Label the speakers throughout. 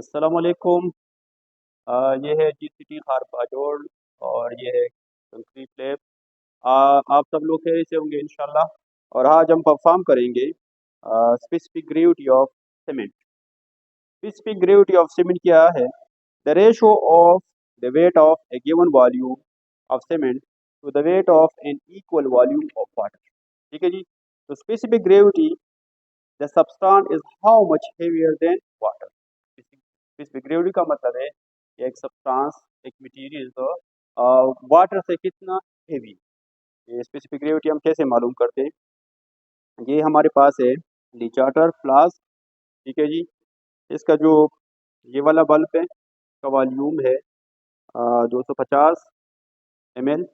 Speaker 1: अस्सलाम वालेकुम। ये है जीसीटी खार बाजोड़ और ये है कंक्रीट लैब। आप सब लोग खैरियत से होंगे इंशाल्लाह। और आज हम परफॉर्म करेंगे specific gravity of cement. Specific gravity of cement क्या है? The ratio of the weight of a given volume of cement to the weight of an equal volume of water. ठीक है जी। तो specific gravity, the substance is how much heavier than water. Specific gravity का मतलब है कि एक substance, एक मटेरियल वाटर से कितना हेवी। ये स्पेसिफिक ग्रेविटी हम कैसे मालूम करते हैं? ये हमारे पास है ली चार्टर फ्लास्क। ठीक है जी। इसका जो ये वाला बल्ब है, इसका वॉल्यूम है 250 ml।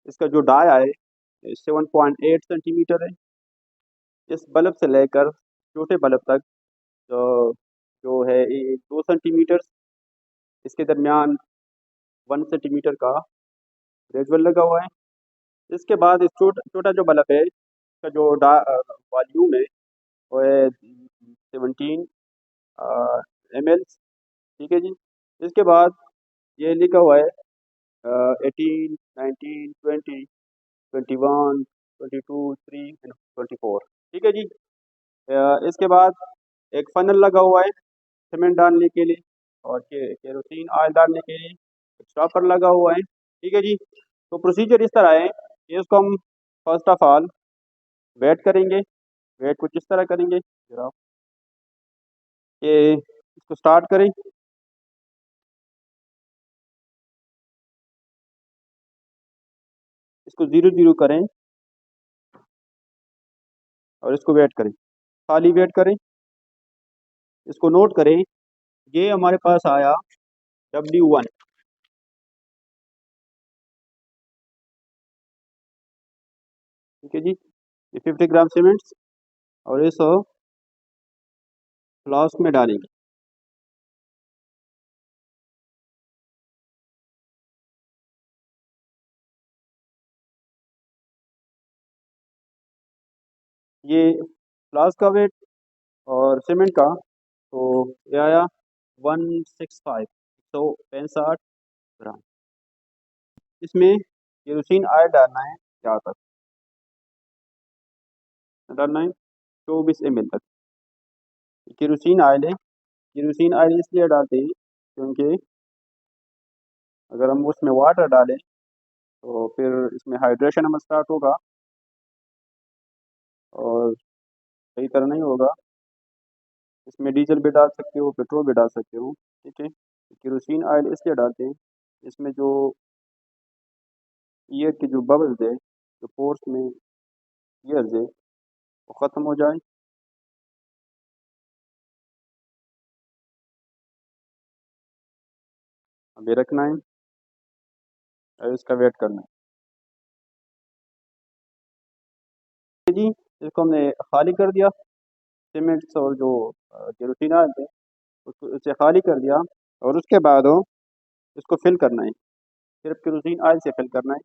Speaker 1: इसका जो डाया है 7.8 सेंटीमीटर है। इस बल्ब से लेकर छोटे बल्ब तक जो है 2 सेंटीमीटर, इसके दरमियान 1 सेंटीमीटर का ग्रेजुअल लगा हुआ है। इसके बाद इस छोटा जो बल्ब है, इसका जो वॉल्यूम है वो है 17 ml। ठीक है जी। इसके बाद ये लिखा हुआ है 18, 19, 20, 21, 22, 23 एंड 24। ठीक है जी। इसके बाद एक फनल लगा हुआ है सीमेंट डालने के लिए और केरोसिन ऑयल डालने के लिए। एक स्टॉपर लगा हुआ है। ठीक है जी। तो प्रोसीजर इस तरह है कि इसको हम फर्स्ट ऑफ ऑल वेट करेंगे। वेट कुछ इस तरह करेंगे जरा कि इसको स्टार्ट करें। इसको 0 0 करें और इसको वेट करें, खाली वेट करें। इसको नोट करें। ये हमारे पास आया W1। ठीक है जी। ये 50 ग्राम सीमेंट्स और इस फ्लास्क में डालेंगे। ये फ्लास्क का वेट और सीमेंट का, तो ये आया 165 इसमें केरोसिन ऑयल डालना है क्या तक डालना है? 24 ml तक केरोसिन ऑयल है। केरोसिन ऑयल इसलिए डालते हैं क्योंकि अगर हम उसमें वाटर डालें तो फिर इसमें हाइड्रेशन हमें स्टार्ट होगा और सही तरह नहीं होगा। इसमें डीजल भी डाल सकते हो, पेट्रोल भी डाल सकते हो। ठीक है। केरोसिन ऑयल इसलिए डालते हैं इसमें जो ईयर के जो बबल्स है, जो पोर्स में ईयर्स है, वो ख़त्म हो जाए। अभी रखना है और इसका वेट करना है जी। इसको हमने खाली कर दिया, सीमेंट्स और जो केरोसिन ऑयल थे उसको इससे खाली कर दिया। और उसके बाद इसको फिल करना है, सिर्फ केरोसिन ऑयल से फिल करना है।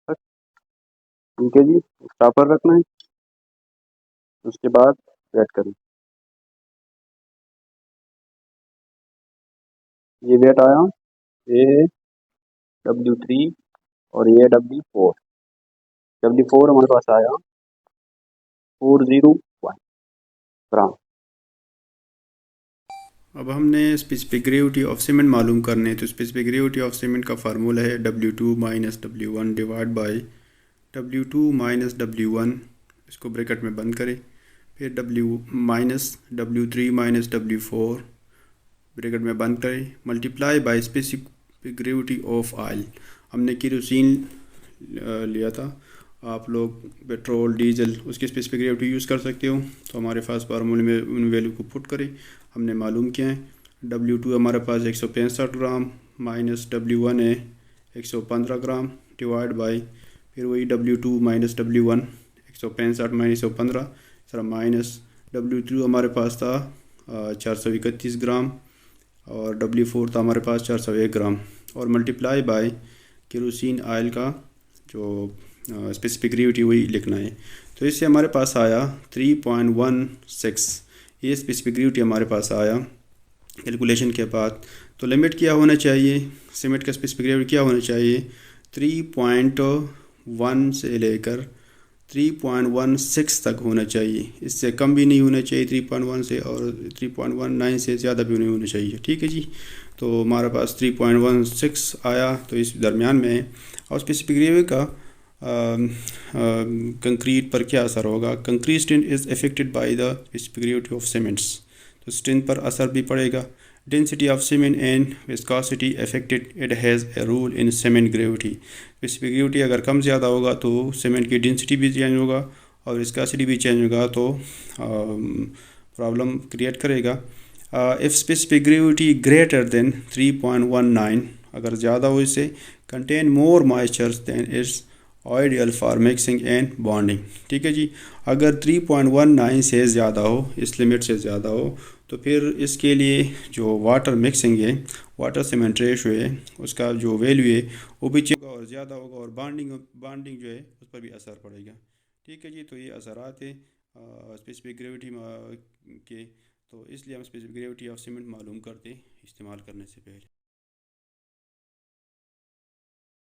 Speaker 1: बस, ठीक है जी। स्टॉपर रखना है, उसके बाद वेट करें। ये वेट आया, ये है W3 और ये W4। W4 हमारे पास आया 401 ग्राम।
Speaker 2: अब हमने स्पेसिफिक ग्रेविटी ऑफ सीमेंट मालूम करने हैं। तो स्पेसिफिक ग्रेविटी ऑफ सीमेंट का फार्मूला है W2 minus W1 divide by W2 minus W1, इसको ब्रैकेट में बंद करें। फिर W3 माइनस W4 ब्रैकेट में बंद करें, multiply by specific gravity of oil. हमने केरोसिन लिया था, आप लोग पेट्रोल डीजल उसकी स्पेसिफिक ग्रेविटी यूज़ कर सकते हो। तो हमारे पास फार्मूले में उन वैल्यू को पुट करें। हमने मालूम किया है W2 हमारे पास 165 ग्राम माइनस W1 है 115 ग्राम डिवाइड बाई फिर वही W2 minus W1 165 minus 115 sir minus W2 हमारे पास था 431 ग्राम और W4 था हमारे पास 401 ग्राम और मल्टीप्लाई बाय केरोसिन ऑयल का जो स्पेसिफिक ग्रेविटी वही लिखना है। तो इससे हमारे पास आया 3.16, ये स्पेसिफिक ग्रेविटी हमारे पास आया कैलकुलेशन के बाद। तो लिमिट क्या होना चाहिए, सीमेंट का स्पेसिफिक ग्रेविटी क्या होना चाहिए, 3.1 से लेकर 3.16 तक होना चाहिए, इससे कम भी नहीं होना चाहिए 3.1 से, और 3.19 से ज़्यादा भी नहीं होना चाहिए। ठीक है जी, तो हमारे पास 3.16 आया, तो इस दरमियान में है। और स्पेसिफिक ग्रेविटी का कंक्रीट पर क्या असर होगा। Concrete strength is affected by the specific gravity of cements, तो स्ट्रेंथ पर असर भी पड़ेगा। Density of cement and viscosity affected, it has a role in cement gravity. Specific gravity अगर कम ज़्यादा होगा तो सीमेंट की डेंसिटी भी चेंज होगा और विस्कोसिटी भी चेंज होगा, तो प्रॉब्लम क्रिएट करेगा। If specific gravity greater than 3.19, अगर ज़्यादा हो इससे, contain more moisture than its ideal for mixing and bonding. ठीक है जी, अगर 3.19 से ज़्यादा हो, इस लिमिट से ज़्यादा हो, तो फिर इसके लिए जो वाटर मिक्सिंग है, वाटर सीमेंट रेशो है, उसका जो वैल्यू है वो भी चेंज होगा और ज़्यादा होगा, और बॉन्डिंग जो है उस पर भी असर पड़ेगा। ठीक है जी, तो ये असरात है स्पेसिफिक ग्रेविटी के, तो इसलिए हम स्पेसिफिक ग्रेविटी ऑफ सीमेंट मालूम करते इस्तेमाल करने से पहले।